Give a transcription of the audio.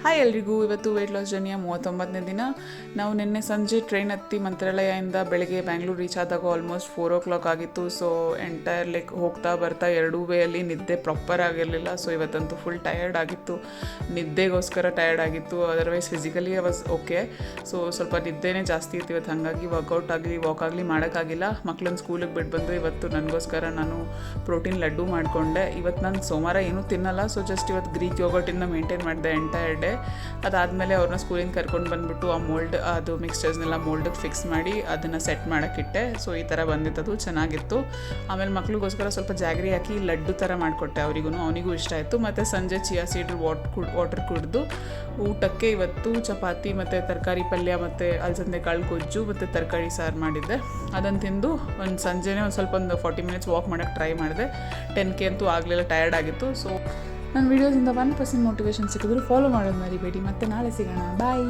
Hi ಎಲ್ರಿಗೂ, ಇವತ್ತು weight loss ಜರ್ನಿಯ 39ನೇ ದಿನ. ನಾವು ನಿನ್ನೆ ಸಂಜೆ ಟ್ರೈನ್ ಹತ್ತಿ ಮಂತ್ರಾಲಯದಿಂದ ಬೆಳಗ್ಗೆ ಬ್ಯಾಂಗ್ಳೂರು ರೀಚ್ ಆದಾಗ ಆಲ್ಮೋಸ್ಟ್ 4 o'clock ಆಗಿತ್ತು. ಸೊ ಎಂಟೈರ್ ಹೋಗ್ತಾ ಬರ್ತಾ ಎರಡೂ ವೇಯಲ್ಲಿ ನಿದ್ದೆ ಪ್ರಾಪರ್ ಆಗಿರಲಿಲ್ಲ. ಸೊ ಇವತ್ತಂತೂ ಫುಲ್ ಟಯರ್ಡ್ ಆಗಿತ್ತು, ನಿದ್ದೆಗೋಸ್ಕರ ಟಯರ್ಡ್ ಆಗಿತ್ತು. Otherwise physically was okay. So ಸ್ವಲ್ಪ ನಿದ್ದೆನೇ ಜಾಸ್ತಿ ಇತ್ತು ಇವತ್ತು, ಹಾಗಾಗಿ ವರ್ಕೌಟ್ ಆಗಲಿ ವಾಕ್ ಆಗಲಿ ಮಾಡೋಕ್ಕಾಗಿಲ್ಲ. ಮಕ್ಳನ್ನ ಸ್ಕೂಲಿಗೆ ಬಿಟ್ಟು ಬಂದು ಇವತ್ತು ನನಗೋಸ್ಕರ ನಾನು ಪ್ರೋಟೀನ್ ಲಡ್ಡು ಮಾಡಿಕೊಂಡೆ. ಇವತ್ತು ನಾನು ಸೋಮವಾರ ಏನೂ ತಿನ್ನಲ್ಲ, ಸೊ ಜಸ್ಟ್ ಇವತ್ತು ಗ್ರೀಕ್ ಯೋಗರ್ಟಿಂದ ಮೇಂಟೈನ್ ಮಾಡಿದೆ ಎಂಟೈರ್ ಡೇ. ಅದಾದಮೇಲೆ ಅವ್ರನ್ನ ಸ್ಕೂಲಿಂದ ಕರ್ಕೊಂಡು ಬಂದುಬಿಟ್ಟು ಆ ಮೋಲ್ಡ್ ಅದು ಮಿಕ್ಸ್ಚರ್ಸ್ನೆಲ್ಲ ಮೋಲ್ಡಿಗೆ ಫಿಕ್ಸ್ ಮಾಡಿ ಅದನ್ನು ಸೆಟ್ ಮಾಡೋಕ್ಕಿಟ್ಟೆ. ಸೊ ಈ ಥರ ಬಂದಿತ್ತದು, ಚೆನ್ನಾಗಿತ್ತು. ಆಮೇಲೆ ಮಕ್ಳಿಗೋಸ್ಕರ ಸ್ವಲ್ಪ ಜಾಗರಿ ಹಾಕಿ ಲಡ್ಡು ಥರ ಮಾಡಿಕೊಟ್ಟೆ ಅವನಿಗೂ ಇಷ್ಟ ಆಯಿತು. ಮತ್ತು ಸಂಜೆ ಚಿಯಾ ಸೀಡ್ ವಾಟರ್ ಕುಡಿದು ಊಟಕ್ಕೆ ಇವತ್ತು ಚಪಾತಿ ಮತ್ತು ತರಕಾರಿ ಪಲ್ಯ ಮತ್ತು ಅಲಸಂದೆ ಕಾಳು ಗೊಜ್ಜು ಮತ್ತು ತರಕಾರಿ ಸಾರು ಮಾಡಿದ್ದೆ. ಅದನ್ನು ತಿಂದು ಸಂಜೆನೇ ಸ್ವಲ್ಪ 40 minutes ವಾಕ್ ಮಾಡೋಕ್ಕೆ ಟ್ರೈ ಮಾಡಿದೆ. 10K ಅಂತೂ ಆಗಲಿಲ್ಲ, ಟಯರ್ಡ್ ಆಗಿತ್ತು. ಸೊ ನನ್ನ ವೀಡಿಯೋಸಿಂದ 1% ಮೋಟಿವೇಶನ್ ಸಿಕ್ಕಿದ್ರು ಫಾಲೋ ಮಾಡೋದು ಮರಿಬೇಡಿ. ಮತ್ತೆ ನಾಳೆ ಸಿಗೋಣ, ಬಾಯ್.